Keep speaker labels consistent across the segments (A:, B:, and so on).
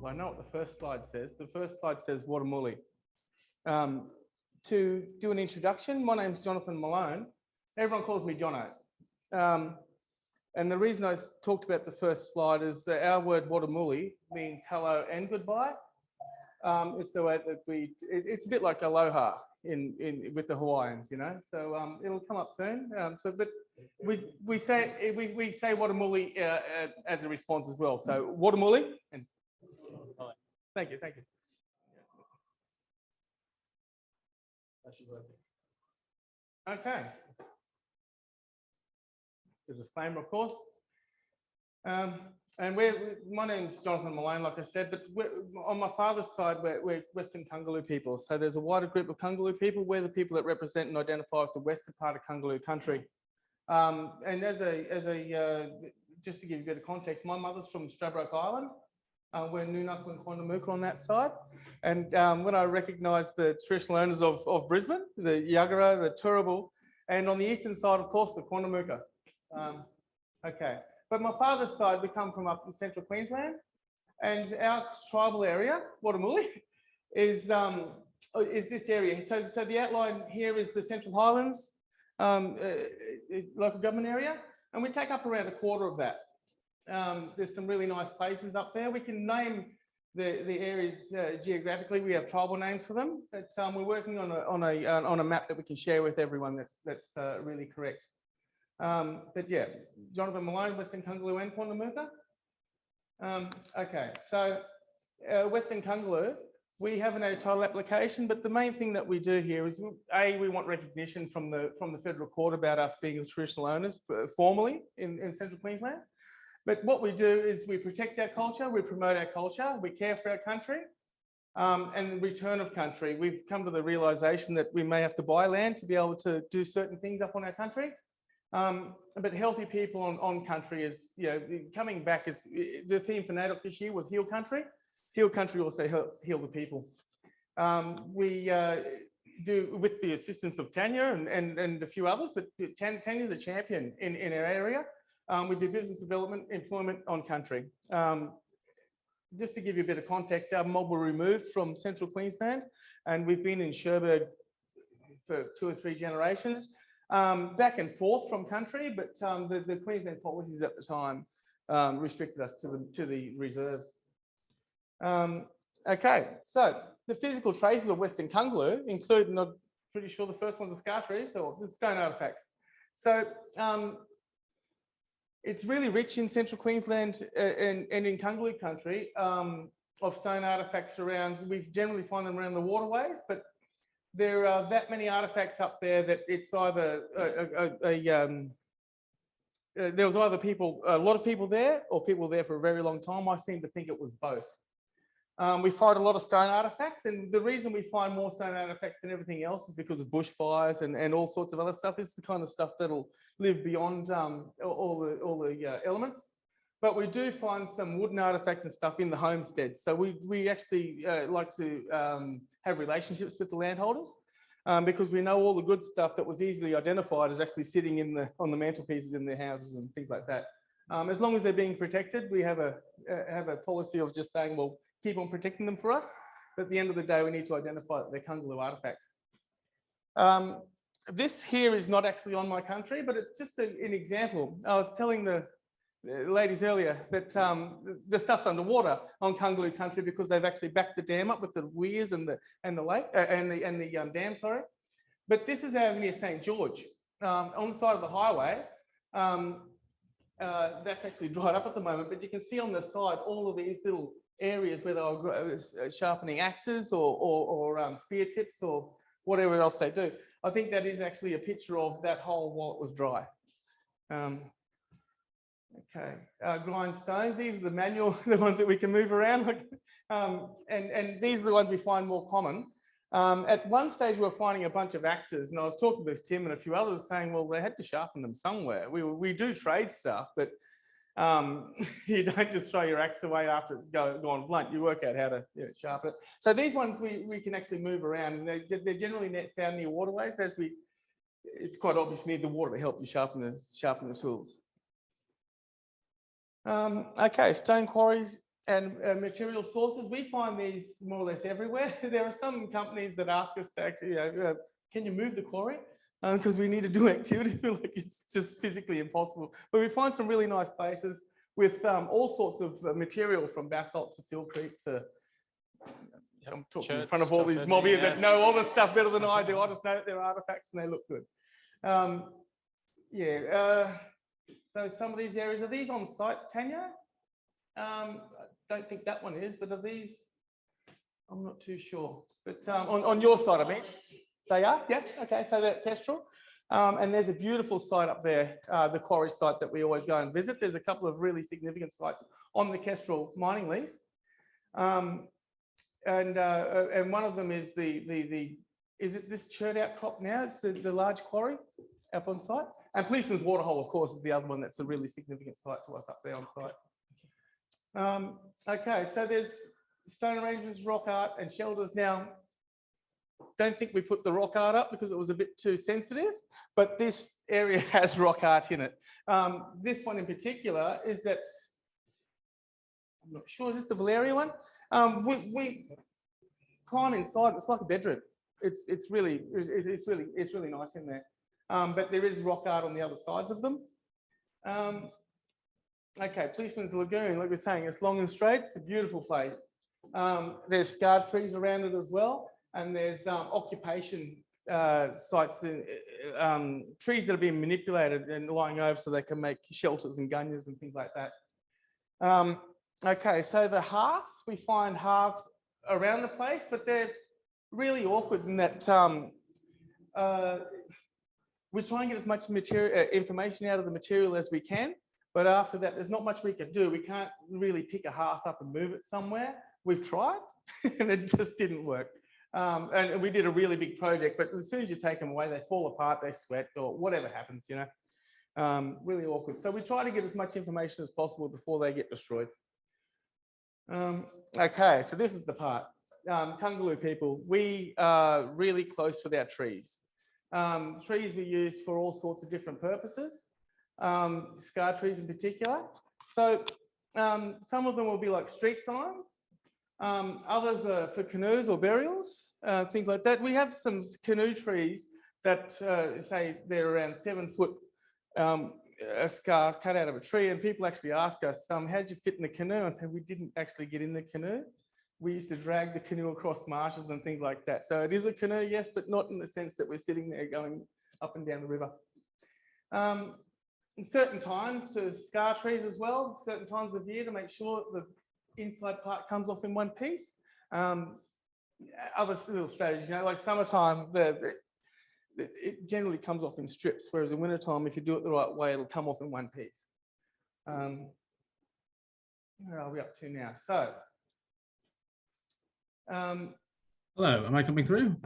A: Well, I know what the first slide says. The first slide says Watermuli. To do an introduction, my name's Jonathan Malone. Everyone calls me Jonno. And the reason I talked about the first slide is that our word Watermuli means hello and goodbye. It's the way that it's a bit like aloha with the Hawaiians, you know. So it'll come up soon. But we say Watermuli as a response as well. So Watermuli and thank you. Okay. The disclaimer, of course. And my name's Jonathan Malone, like I said, but on my father's side, we're Western Kungaloo people. So there's a wider group of Kungaloo people. We're the people that represent and identify with the western part of Kungaloo country. And just to give you a bit of context, my mother's from Stradbroke Island. We're Noonuccal and Quandamooka on that side. And when I recognised the traditional owners of Brisbane, the Yagara, the Turrbal, and on the eastern side, of course, the Quandamooka. Okay, but my father's side, we come from up in central Queensland, and our tribal area, Watermuli, is this area. So the outline here is the Central Highlands local government area, and we take up around a quarter of that. There's some really nice places up there. We can name the areas geographically. We have tribal names for them, but we're working on a map that we can share with everyone that's really correct. But yeah, Jonathan Malone, Western Kungaloo and Quandamooka. Okay, so Western Kungaloo, we have an title application, but the main thing that we do here is, we want recognition from the federal court about us being the traditional owners formally in central Queensland. But what we do is we protect our culture, we promote our culture, we care for our country, and in return of country, we've come to the realisation that we may have to buy land to be able to do certain things up on our country. But healthy people on country is, you know, coming back is the theme for NAIDOC this year was heal country. Heal country also helps heal the people. We do with the assistance of Tanya and a few others, but Tanya's a champion in our area. We do business development, employment on country. Just to give you a bit of context, our mob were removed from central Queensland, and we've been in Cherbourg for 2 or 3 generations. Back and forth from country, but the Queensland policies at the time restricted us to the reserves. Okay, so the physical traces of Western Kungaloo include, and I'm pretty sure the first one's a scar tree, so it's stone artifacts. So it's really rich in central Queensland and in Kungaloo country of stone artifacts around. We generally find them around the waterways, but there are that many artifacts up there that it's either there was either a lot of people there, or people there for a very long time. I seem to think it was both. We find a lot of stone artifacts, and the reason we find more stone artifacts than everything else is because of bushfires and all sorts of other stuff. It's the kind of stuff that'll live beyond all the elements. But we do find some wooden artifacts and stuff in the homesteads. So we actually like to have relationships with the landholders because we know all the good stuff that was easily identified is actually sitting on the mantelpieces in their houses and things like that. As long as they're being protected, we have a policy of just saying, well, keep on protecting them for us. But at the end of the day, we need to identify that they're Kungaloo artifacts. This here is not actually on my country, but it's just an example. I was telling the ladies earlier that the stuff's underwater on Kungaloo country because they've actually backed the dam up with the weirs and the lake and the dam, sorry. But this is out near St. George on the side of the highway. That's actually dried up at the moment, but you can see on the side all of these little areas where they were sharpening axes or spear tips or whatever else they do. I think that is actually a picture of that hole while it was dry. Okay, grindstones, these are the manual, the ones that we can move around. And these are the ones we find more common. At one stage, we were finding a bunch of axes, and I was talking with Tim and a few others saying, well, they had to sharpen them somewhere. We do trade stuff, but you don't just throw your axe away after it's gone blunt. You work out how to sharpen it. So these ones we can actually move around, and they're generally found near waterways. It's quite obvious you need the water to help you sharpen the tools. Okay, stone quarries. material sources. We find these more or less everywhere. There are some companies that ask us to actually, can you move the quarry? Because we need to do activity, like it's just physically impossible. But we find some really nice places with all sorts of material, from basalt to siltcrete to, I'm talking in front of all these mobbies that know all this stuff better than I do. I just know that they're artifacts and they look good. So some of these areas, are these on site, Tanya? I don't think that one is, but are these? I'm not too sure. But on your side, I mean, they are? Yeah, okay, so they're Kestrel. And there's a beautiful site up there, the quarry site that we always go and visit. There's a couple of really significant sites on the Kestrel mining lease. And one of them is is it this churned out crop now? It's the large quarry up on site. And Policeman's Waterhole, of course, is the other one that's a really significant site to us up there on site. Okay, so there's stone arrangements, rock art and shelters. Now, don't think we put the rock art up because it was a bit too sensitive, but this area has rock art in it. This one in particular is that, I'm not sure, is this the Valeria one? We climb inside, it's like a bedroom. It's really nice in there. But there is rock art on the other sides of them. Okay, Policeman's Lagoon, like we're saying, it's long and straight. It's a beautiful place. There's scarred trees around it as well. And there's occupation sites, trees that are being manipulated and lying over so they can make shelters and gunyahs and things like that. Okay, so the hearths, we find hearths around the place, but they're really awkward in that we try and get as much material, information out of the material as we can. But after that, there's not much we can do. We can't really pick a hearth up and move it somewhere. We've tried and it just didn't work. And we did a really big project, but as soon as you take them away, they fall apart, they sweat, or whatever happens, you know, really awkward. So we try to get as much information as possible before they get destroyed. Okay, so this is the part. Kungaloo people, we are really close with our trees. Trees we use for all sorts of different purposes, scar trees in particular. So some of them will be like street signs. Others are for canoes or burials, things like that. We have some canoe trees that say they're around 7 foot, a scar cut out of a tree, and people actually ask us, how did you fit in the canoe? I said, we didn't actually get in the canoe. We used to drag the canoe across marshes and things like that. So it is a canoe, yes, but not in the sense that we're sitting there going up and down the river. In certain times to scar trees as well, certain times of year to make sure the inside part comes off in one piece. Other little strategies, you know, like summertime, it generally comes off in strips, whereas in wintertime, if you do it the right way, it'll come off in one piece. Where are we up to now? So,
B: hello, am I coming through?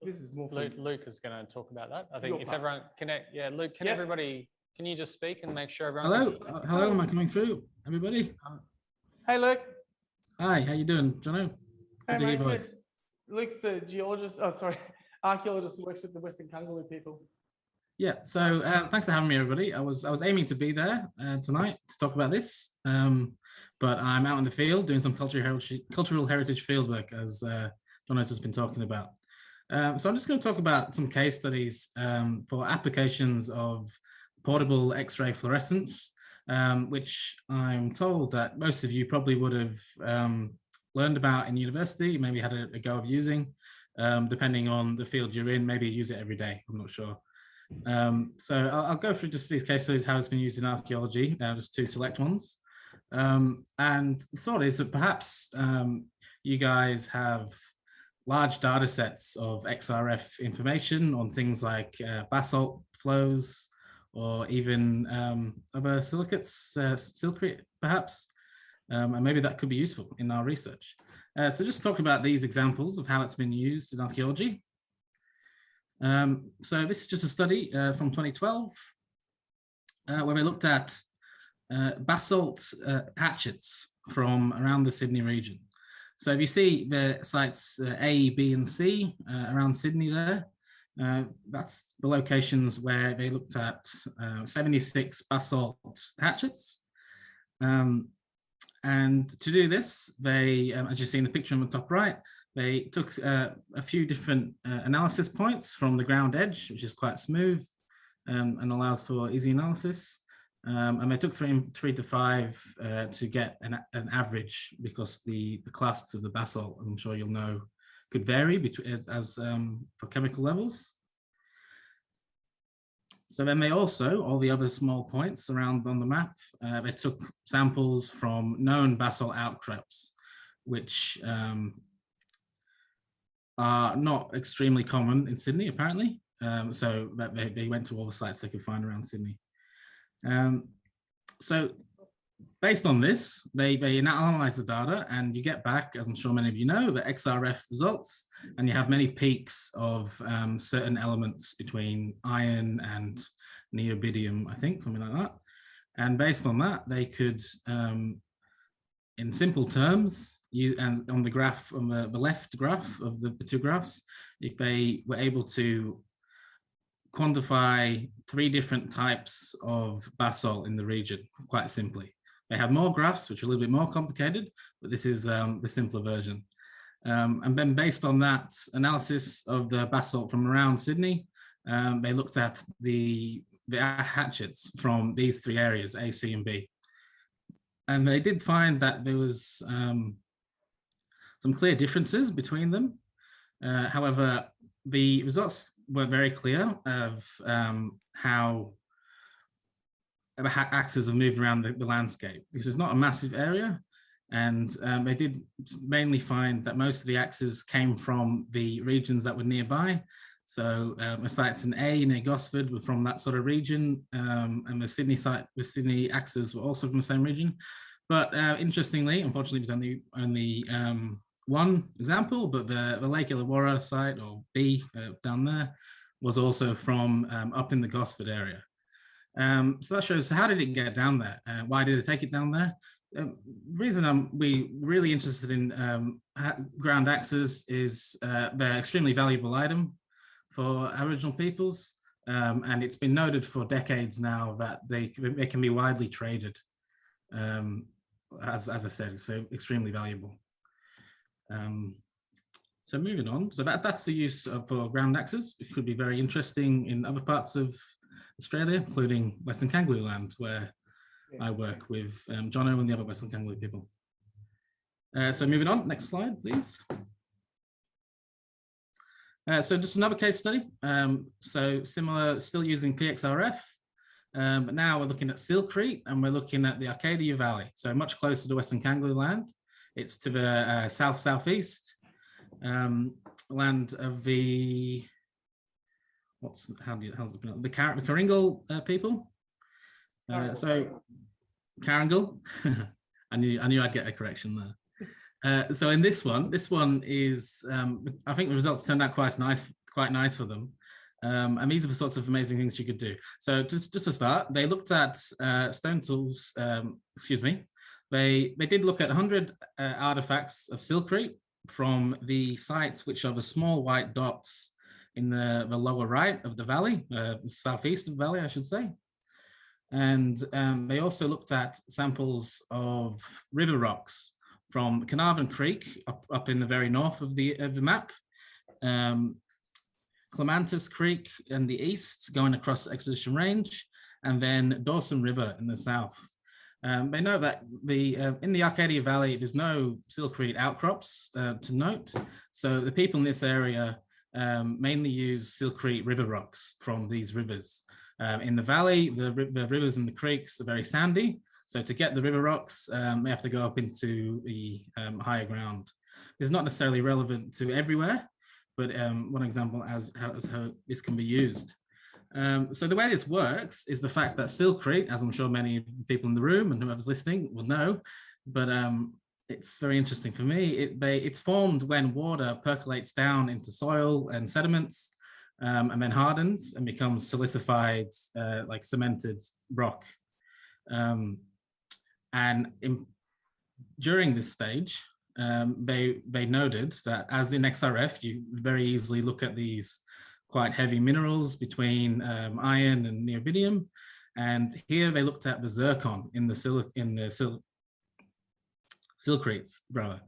A: This is more
C: Luke is going to talk about that. I think if everyone connect, yeah, Luke, can everybody, can you just speak and make sure everyone?
B: Hello, hello, am I coming through? Everybody?
A: Hey, Luke.
B: Hi, how you doing, Jonno?
A: Hey, mate, Luke's the geologist, archaeologist who works with the Western Kungaloo people.
B: Yeah, so thanks for having me, everybody. I was aiming to be there tonight to talk about this, but I'm out in the field doing some cultural heritage fieldwork, as Jonno's just been talking about. So I'm just going to talk about some case studies for applications of portable X-ray fluorescence, which I'm told that most of you probably would have learned about in university, maybe had a go of using, depending on the field you're in, maybe use it every day, I'm not sure. So I'll go through just these case studies, how it's been used in archaeology, just two select ones. And the thought is that perhaps you guys have large data sets of XRF information on things like basalt flows, or even other silicates, silcrete perhaps, and maybe that could be useful in our research. So just talk about these examples of how it's been used in archaeology. So this is just a study from 2012 where we looked at basalt hatchets from around the Sydney region. So if you see the sites A, B, and C around Sydney there, that's the locations where they looked at 76 basalt hatchets. And to do this, they, as you see in the picture on the top right, they took a few different analysis points from the ground edge, which is quite smooth and allows for easy analysis. And they took three to five to get an average, because the clasts of the basalt, I'm sure you'll know, could vary between for chemical levels. So then they also, all the other small points around on the map, they took samples from known basalt outcrops, which are not extremely common in Sydney, apparently. So they went to all the sites they could find around Sydney. So based on this, they analyze the data, and you get back, as I'm sure many of you know, the XRF results, and you have many peaks of certain elements between iron and neobidium, I think, something like that. And based on that, they could, in simple terms, and on the graph, on the left graph of the two graphs, if they were able to quantify 3 different types of basalt in the region, quite simply. They have more graphs, which are a little bit more complicated, but this is the simpler version. And then based on that analysis of the basalt from around Sydney, they looked at the hatchets from these 3 areas, A, C, and B. And they did find that there was some clear differences between them. However, the results were very clear of how axes have moved around the landscape, because it's not a massive area. And they did mainly find that most of the axes came from the regions that were nearby. So the sites in A near Gosford were from that sort of region, and the Sydney axes were also from the same region. But interestingly, unfortunately, it was only one example, but the Lake Illawarra site, or B down there, was also from up in the Gosford area. So that shows, how did it get down there? Why did it take it down there? The reason we're really interested in ground axes is they're extremely valuable item for Aboriginal peoples, and it's been noted for decades now that they can be widely traded. As I said, it's extremely valuable. So moving on, so that's the use for ground axes. It could be very interesting in other parts of Australia, including Western Kangaroo Land, where I work with Jonno and the other Western Kangaroo people. So moving on, next slide, please. So just another case study. So similar, still using PXRF, but now we're looking at Silkrete, and we're looking at the Arcadia Valley, so much closer to Western Kangaroo Land. It's to the south-southeast land of the, how's it pronounce? The Karingal people. So Karingal, I knew I'd get a correction there. So in this one is, I think the results turned out quite nice for them. And these are the sorts of amazing things you could do. So just to start, they looked at stone tools, they did look at 100 artifacts of Silkrete from the sites, which are the small white dots in the lower right of the valley, southeast of the valley, I should say. And they also looked at samples of river rocks from Carnarvon Creek up in the very north of the map, Clemantis Creek in the east, going across Expedition Range, and then Dawson River in the south. They know that in the Arcadia Valley, there's no Silkrete outcrops to note. So the people in this area mainly use Silkrete river rocks from these rivers. In the valley, the rivers and the creeks are very sandy. So to get the river rocks, they have to go up into the higher ground. It's not necessarily relevant to everywhere, but one example as how this can be used. So the way this works is the fact that Silkrete, as I'm sure many people in the room and whoever's listening will know, but it's very interesting for me. It's formed when water percolates down into soil and sediments, and then hardens and becomes silicified, like cemented rock. And during this stage, they noted that, as in XRF, you very easily look at these quite heavy minerals between iron and neobidium, and here they looked at the zircon in the silcrites, rather.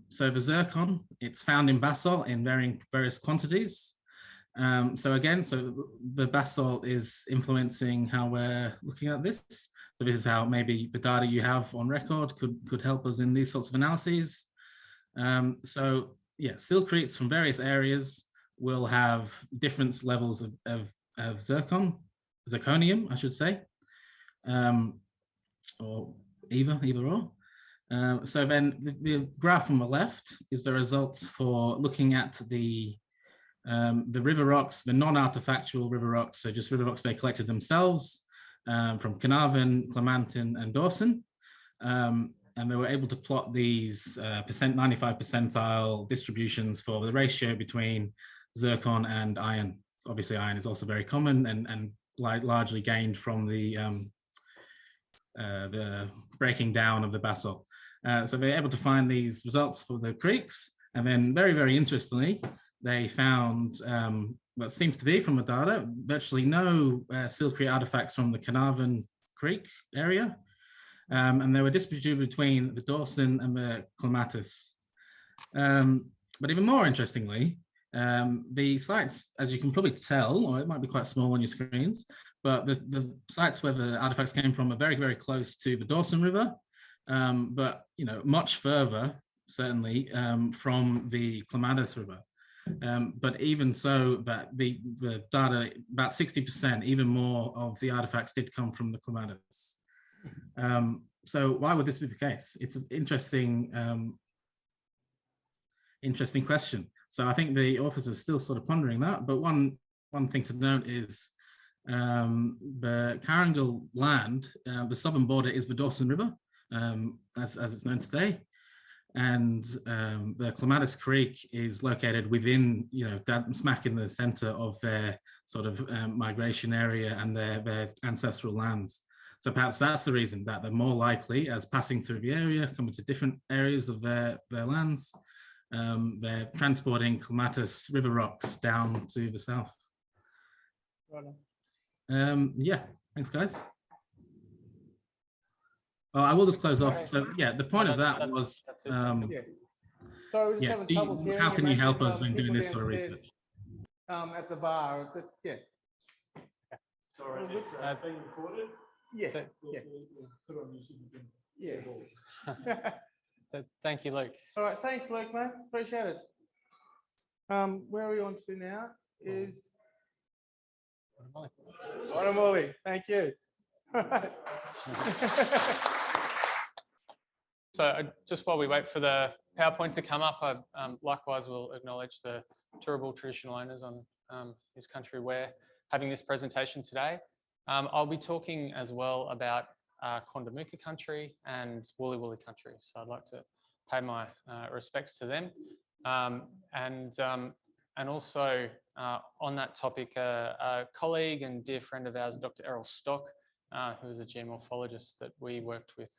B: So the zircon, it's found in basalt in various quantities. So the basalt is influencing how we're looking at this. So this is how maybe the data you have on record could help us in these sorts of analyses. So yeah, silcrites from various areas will have different levels of zirconium, I should say, or either or. So then the graph on the left is the results for looking at the river rocks, the non-artifactual river rocks, so just river rocks they collected themselves from Carnarvon, Clementin, and Dawson. And they were able to plot these 95 percentile distributions for the ratio between zircon and iron. So obviously, iron is also very common and largely gained from the breaking down of the basalt. So they're able to find these results for the creeks. And then very, very interestingly, they found what seems to be from the data, virtually no silcrete artifacts from the Carnarvon Creek area. And they were distributed between the Dawson and the Clematis. But even more interestingly, the sites, as you can probably tell, or it might be quite small on your screens, but the sites where the artifacts came from are very, very close to the Dawson River, but much further, certainly, from the Clematis River. But even so, that the data, about 60%, even more of the artifacts did come from the Clematis. So why would this be the case? It's an interesting question. So I think the authors are still sort of pondering that. But one thing to note is the Carangel land, the southern border is the Dawson River, as it's known today. And the Clematis Creek is located within, smack in the center of their sort of migration area and their ancestral lands. So perhaps that's the reason that they're more likely, as passing through the area, coming to different areas of their lands, they're transporting Clematis river rocks down to the south. Yeah, thanks, guys. Oh, I will just close off. So yeah, the point of that was,
A: So we're just having troubles hearing
B: how can you help us when
A: people
B: doing this sort of
A: downstairs,
B: research?
A: At the bar, but yeah.
D: Sorry, it's being recorded.
A: Yeah,
D: Put on YouTube again.
A: yeah.
C: So thank you, Luke.
A: All right, thanks, Luke, mate. Appreciate it. Where are we on to now? Is Molly. Thank you. All right.
C: So just while we wait for the PowerPoint to come up, I likewise will acknowledge the Turrbal traditional owners on this country we're having this presentation today. I'll be talking as well about Quandamooka country and Woolly Woolly country. So I'd like to pay my respects to them. And also on that topic, a colleague and dear friend of ours, Dr. Errol Stock, who is a geomorphologist that we worked with,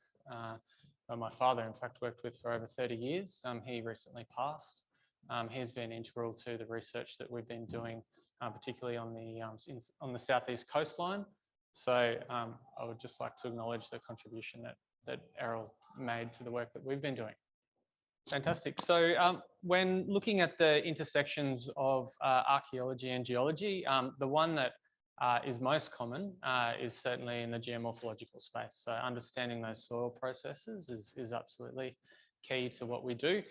C: my father in fact worked with for over 30 years. He recently passed. He's been integral to the research that we've been doing, particularly on the southeast coastline. So I would just like to acknowledge the contribution that Errol made to the work that we've been doing. Fantastic. So when looking at the intersections of archaeology and geology, the one that is most common is certainly in the geomorphological space. So understanding those soil processes is absolutely key to what we do.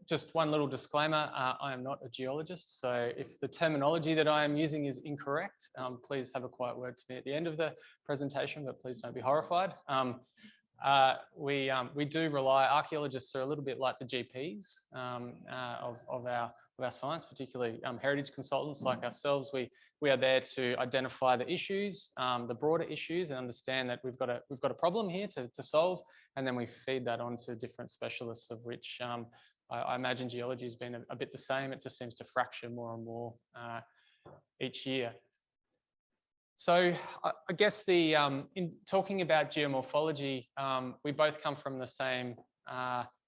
C: Just one little disclaimer, I am not a geologist, so if the terminology that I am using is incorrect, please have a quiet word to me at the end of the presentation, but please don't be horrified. We do rely, archaeologists are a little bit like the GPs of our science, particularly heritage consultants like ourselves. We are there to identify the issues, the broader issues, and understand that we've got a problem here to solve, and then we feed that on to different specialists, of which I imagine geology has been a bit the same. It just seems to fracture more and more each year. So I guess in talking about geomorphology, we both come from the same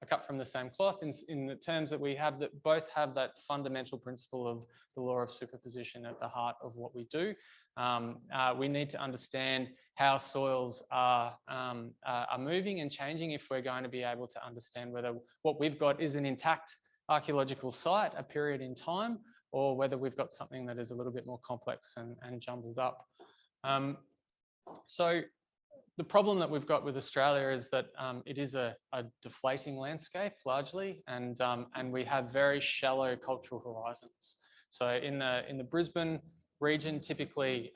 C: cut from the same cloth in the terms that we have that both have that fundamental principle of the law of superposition at the heart of what we do. We need to understand how soils are moving and changing if we're going to be able to understand whether what we've got is an intact archaeological site, a period in time, or whether we've got something that is a little bit more complex and jumbled up. So the problem that we've got with Australia is that it is a deflating landscape largely, and we have very shallow cultural horizons. So in the Brisbane region, typically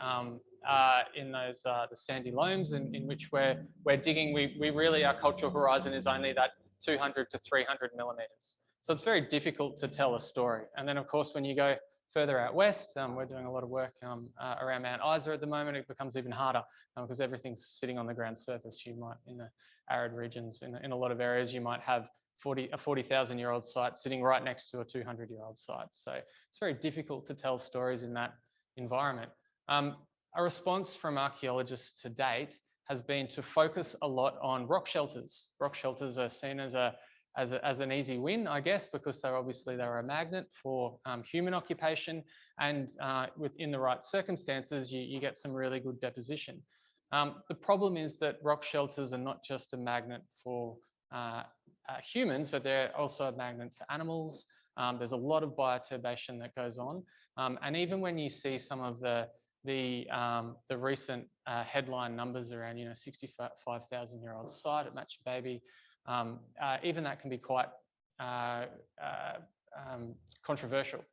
C: in those the sandy loams in which we're digging, we really, our cultural horizon is only that 200 to 300 millimeters. So it's very difficult to tell a story. And then of course, when you go further out west, we're doing a lot of work around Mount Isa at the moment. It becomes even harder because everything's sitting on the ground surface. You might, in the arid regions, in a lot of areas, you might have a 40,000-year-old site sitting right next to a 200-year-old site. So it's very difficult to tell stories in that environment. A response from archaeologists to date has been to focus a lot on rock shelters. Rock shelters are seen as an easy win, I guess, because they're a magnet for human occupation, and within the right circumstances, you get some really good deposition. The problem is that rock shelters are not just a magnet for humans, but they're also a magnet for animals. There's a lot of bioturbation that goes on, and even when you see some of the recent headline numbers around 65,000-year-old site at Matcha Baby, even that can be quite controversial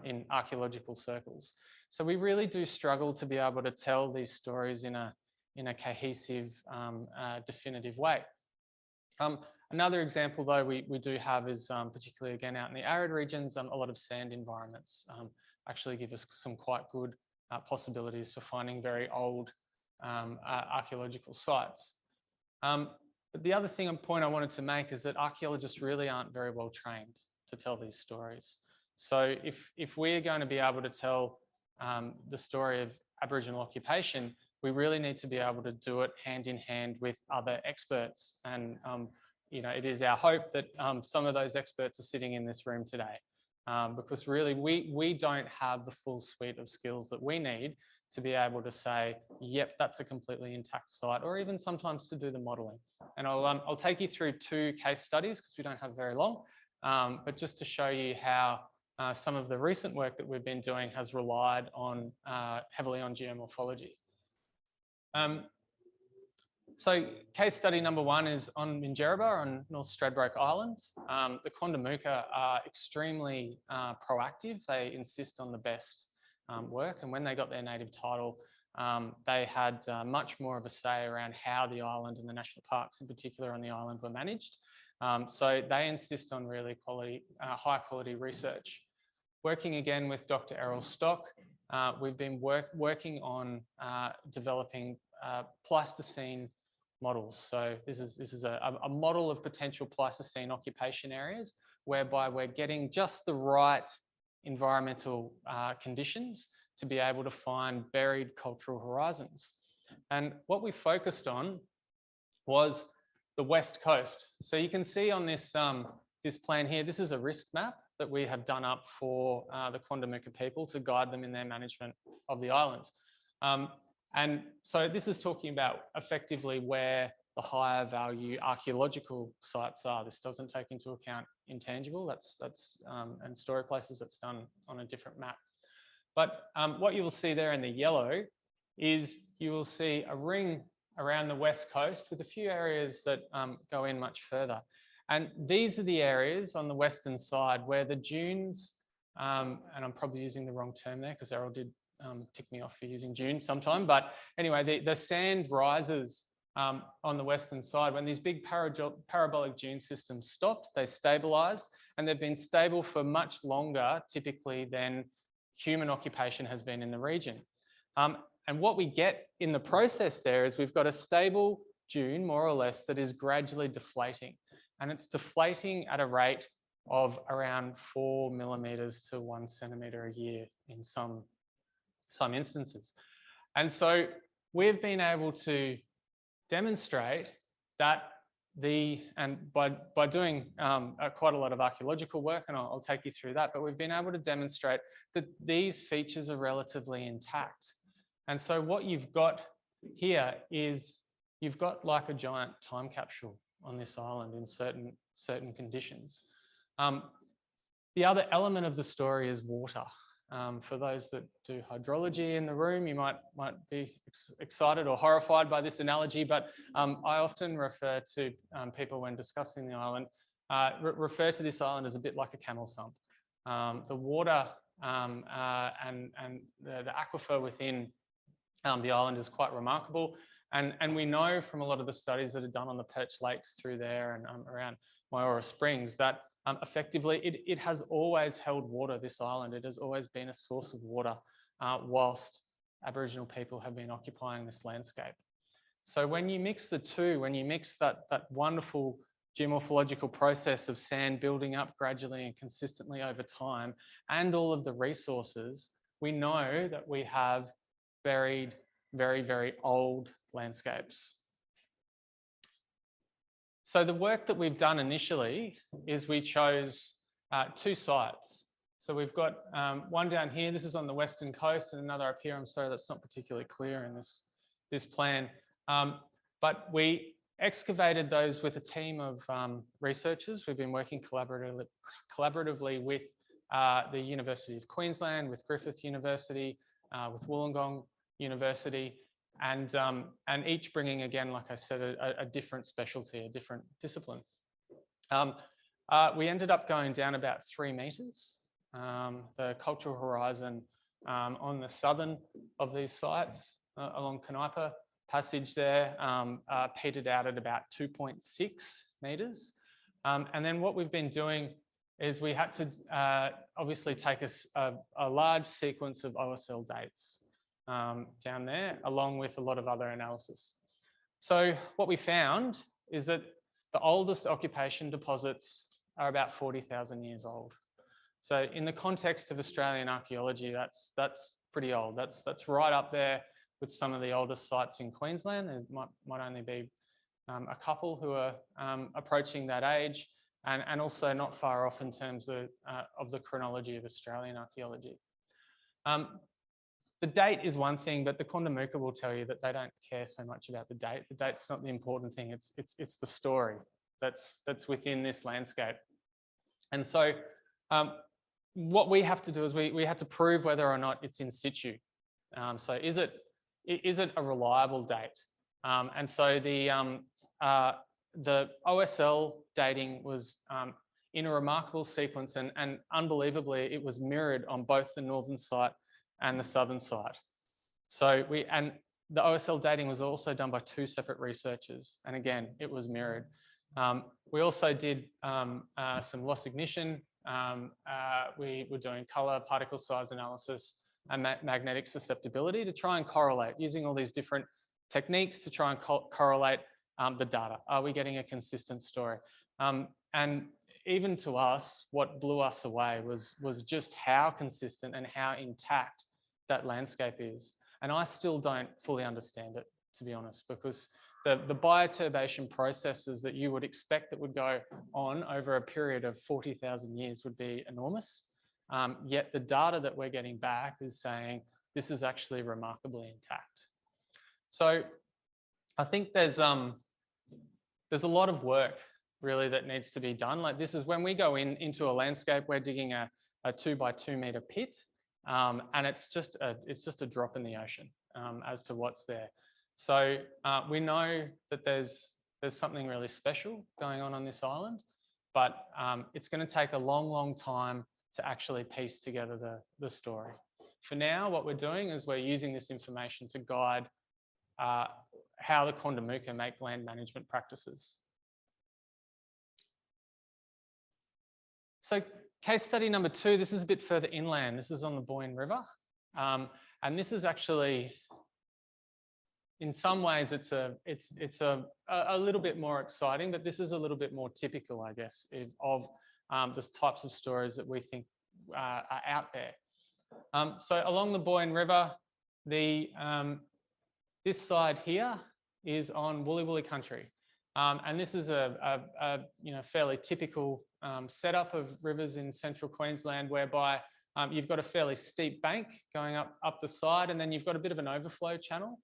C: in archaeological circles. So we really do struggle to be able to tell these stories in a cohesive, definitive way. Another example, though, we do have is particularly again out in the arid regions, a lot of sand environments actually give us some quite good possibilities for finding very old archaeological sites. But the other point I wanted to make is that archaeologists really aren't very well trained to tell these stories. So if we're going to be able to tell the story of Aboriginal occupation, we really need to be able to do it hand in hand with other experts. And it is our hope that some of those experts are sitting in this room today, because really we don't have the full suite of skills that we need to be able to say, yep, that's a completely intact site, or even sometimes to do the modelling. And I'll take you through two case studies because we don't have very long, but just to show you how some of the recent work that we've been doing has relied on heavily on geomorphology. So case study number one is on Minjerribah on North Stradbroke Island. The Kondamuka are extremely proactive. They insist on the best work, and when they got their native title, they had much more of a say around how the island and the national parks in particular on the island were managed. So they insist on really high quality research. Working again with Dr. Errol Stock, we've been working on developing Pleistocene models. So this is a model of potential Pleistocene occupation areas, whereby we're getting just the right environmental conditions to be able to find buried cultural horizons. And what we focused on was the west coast. So you can see on this this plan here, this is a risk map that we have done up for the Kondamuka people to guide them in their management of the island. And so this is talking about effectively where the higher value archaeological sites are. This doesn't take into account intangible, and storage places. That's done on a different map. But what you will see there in the yellow is you will see a ring around the west coast with a few areas that go in much further. And these are the areas on the western side where the dunes, and I'm probably using the wrong term there because Errol did tick me off for using dunes sometime. But anyway, the sand rises on the western side. When these big parabolic dune systems stopped, they stabilised, and they've been stable for much longer, typically, than human occupation has been in the region. And what we get in the process there is we've got a stable dune, more or less, that is gradually deflating. And it's deflating at a rate of around 4 millimeters to 1 centimeter a year in some instances. And so we've been able to demonstrate that by doing quite a lot of archaeological work, and I'll take you through that, but we've been able to demonstrate that these features are relatively intact. And so what you've got here is you've got like a giant time capsule on this island in certain conditions. The other element of the story is water. For those that do hydrology in the room, you might be excited or horrified by this analogy, but I often refer to people when discussing the island, refer to this island as a bit like a camel's hump. The water and the aquifer within the island is quite remarkable. And we know from a lot of the studies that are done on the perch lakes through there and around Myora Springs that effectively it has always held water, this island. It has always been a source of water whilst Aboriginal people have been occupying this landscape. So when you mix the two, when you mix that wonderful geomorphological process of sand building up gradually and consistently over time and all of the resources, we know that we have buried very, very old landscapes. So the work that we've done initially is we chose 2 sites. So we've got one down here, this is on the western coast, and another up here. I'm sorry, that's not particularly clear in this plan. But we excavated those with a team of researchers. We've been working collaboratively with the University of Queensland, with Griffith University, with Wollongong University, and each bringing, again, like I said, a different specialty, a different discipline. We ended up going down about 3 meters. The cultural horizon on the southern of these sites along Canipa Passage there petered out at about 2.6 meters. And then what we've been doing is we had to obviously take a large sequence of OSL dates down there, along with a lot of other analysis. So what we found is that the oldest occupation deposits are about 40,000 years old. So in the context of Australian archaeology, that's pretty old. That's right up there with some of the oldest sites in Queensland. There might only be a couple who are approaching that age, and also not far off in terms of the chronology of Australian archaeology. The date is one thing, but the Kondamuka will tell you that they don't care so much about the date. The date's not the important thing. It's the story that's within this landscape. And so what we have to do is we have to prove whether or not it's in situ. So is it a reliable date? And so the OSL dating was in a remarkable sequence, and unbelievably, it was mirrored on both the northern site and the southern site. So the OSL dating was also done by 2 separate researchers, and again, it was mirrored. We also did some loss ignition. We were doing colour, particle size analysis, and magnetic susceptibility to try and correlate, using all these different techniques to try and correlate the data. Are we getting a consistent story? And even to us, what blew us away was just how consistent and how intact that landscape is. And I still don't fully understand it, to be honest, because the bioturbation processes that you would expect that would go on over a period of 40,000 years would be enormous. Yet the data that we're getting back is saying this is actually remarkably intact. So I think there's a lot of work really that needs to be done. Like, this is when we go into a landscape, we're digging a 2 by 2 meter pit, and it's just a drop in the ocean as to what's there. So we know that there's something really special going on this island, but it's going to take a long, long time to actually piece together the story. For now, what we're doing is we're using this information to guide how the Kondamuka make land management practices. So case study number 2, this is a bit further inland. This is on the Boyne River. And this is actually, in some ways, it's a little bit more exciting, but this is a little bit more typical, I guess, of the types of stories that we think are out there. So along the Boyne River, this side here is on Woolly Woolly country. And this is a fairly typical setup of rivers in central Queensland, whereby you've got a fairly steep bank going up the side, and then you've got a bit of an overflow channel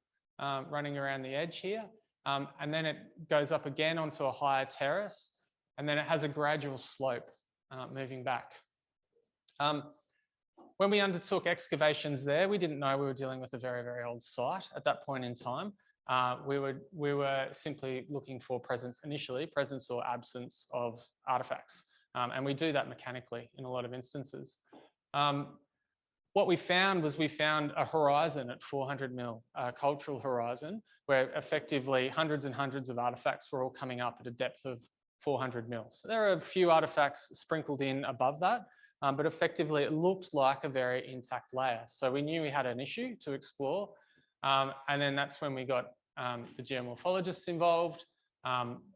C: running around the edge here. And then it goes up again onto a higher terrace, and then it has a gradual slope moving back. When we undertook excavations there, we didn't know we were dealing with a very, very old site at that point in time. We were simply looking for presence or absence of artifacts. And we do that mechanically in a lot of instances. What we found was a horizon at 400 mil, a cultural horizon, where effectively hundreds and hundreds of artifacts were all coming up at a depth of 400 mil. So there are a few artifacts sprinkled in above that, but effectively it looked like a very intact layer. So we knew we had an issue to explore. And then that's when we got the geomorphologists involved,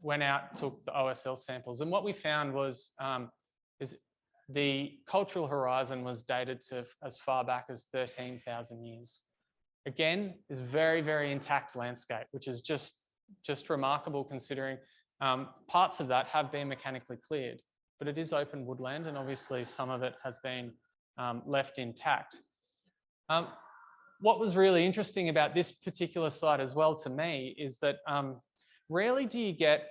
C: went out, took the OSL samples. And what we found was is the cultural horizon was dated to as far back as 13,000 years. Again, is very, very intact landscape, which is just remarkable considering parts of that have been mechanically cleared, but it is open woodland, and obviously some of it has been left intact. What was really interesting about this particular site as well to me is that rarely do you get,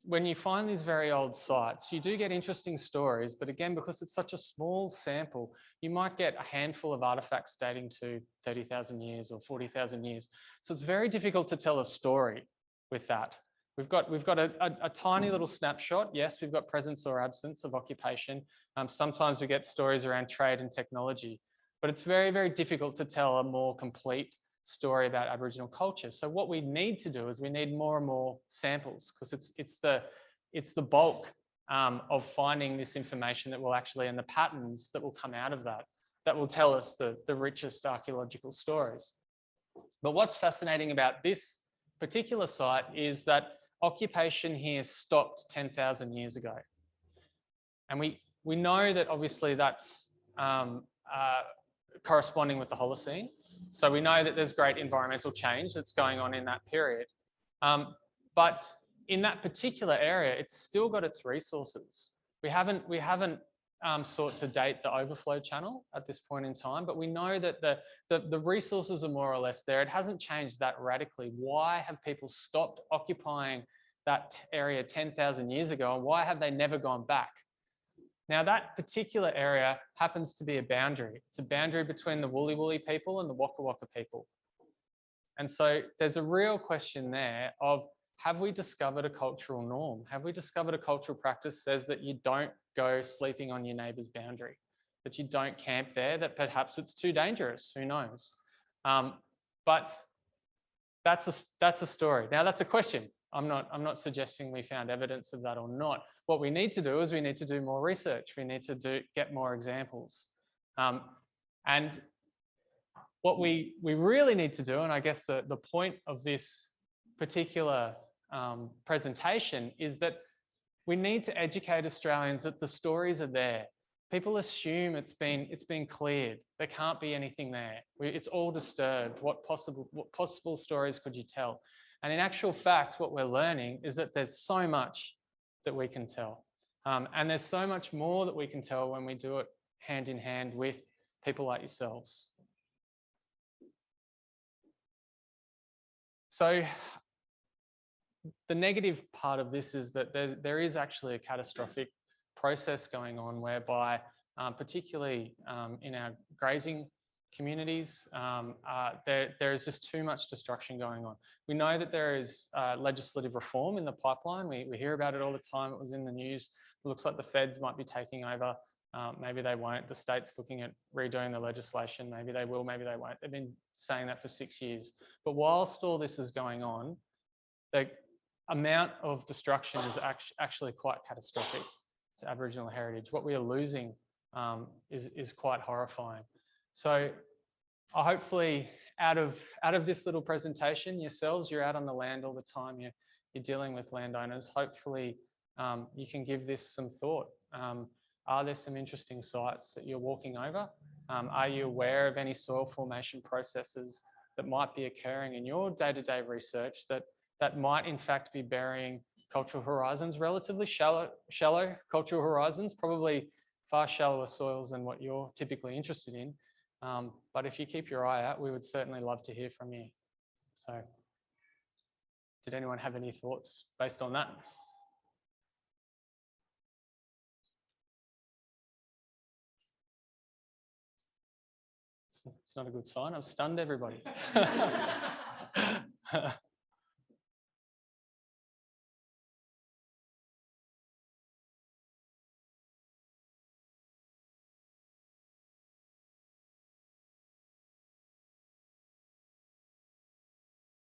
C: when you find these very old sites, you do get interesting stories, but again, because it's such a small sample, you might get a handful of artifacts dating to 30,000 years or 40,000 years. So it's very difficult to tell a story with that. We've got a tiny little snapshot. Yes, we've got presence or absence of occupation. Sometimes we get stories around trade and technology, but it's very, very difficult to tell a more complete story about Aboriginal culture. So what we need to do is we need more and more samples, because it's the bulk of finding this information that will actually, and the patterns that will come out of that will tell us the richest archaeological stories. But what's fascinating about this particular site is that occupation here stopped 10,000 years ago. And we know that obviously that's corresponding with the Holocene. So we know that there's great environmental change that's going on in that period. But in that particular area, it's still got its resources. We haven't sought to date the overflow channel at this point in time, but we know that the resources are more or less there. It hasn't changed that radically. Why have people stopped occupying that area 10,000 years ago, and why have they never gone back? Now, that particular area happens to be a boundary. It's a boundary between the Woolly Woolly people and the Waka Waka people. And so there's a real question there of, have we discovered a cultural norm? Have we discovered a cultural practice that says that you don't go sleeping on your neighbour's boundary, that you don't camp there, that perhaps it's too dangerous, who knows? But that's a story. Now, that's a question. I'm not suggesting we found evidence of that or not. What we need to do is we need to do more research. We need to get more examples. And what we really need to do, and I guess the point of this particular presentation, is that we need to educate Australians that the stories are there. People assume it's been cleared. There can't be anything there. It's all disturbed. What possible stories could you tell? And in actual fact, what we're learning is that there's so much that we can tell. And there's so much more that we can tell when we do it hand in hand with people like yourselves. So the negative part of this is that there is actually a catastrophic process going on whereby, particularly in our grazing communities, there is just too much destruction going on. We know that there is legislative reform in the pipeline. We hear about it all the time. It was in the news. It looks like the feds might be taking over. Maybe they won't. The state's looking at redoing the legislation. Maybe they will, maybe they won't. They've been saying that for 6 years. But whilst all this is going on, the amount of destruction is actually quite catastrophic to Aboriginal heritage. What we are losing is quite horrifying. So hopefully out of this little presentation, yourselves, you're out on the land all the time, you're dealing with landowners. Hopefully you can give this some thought. Are there some interesting sites that you're walking over? Are you aware of any soil formation processes that might be occurring in your day-to-day research that might in fact be burying cultural horizons, relatively shallow cultural horizons, probably far shallower soils than what you're typically interested in. But if you keep your eye out, we would certainly love to hear from you. So did anyone have any thoughts based on that? It's not a good sign. I've stunned everybody.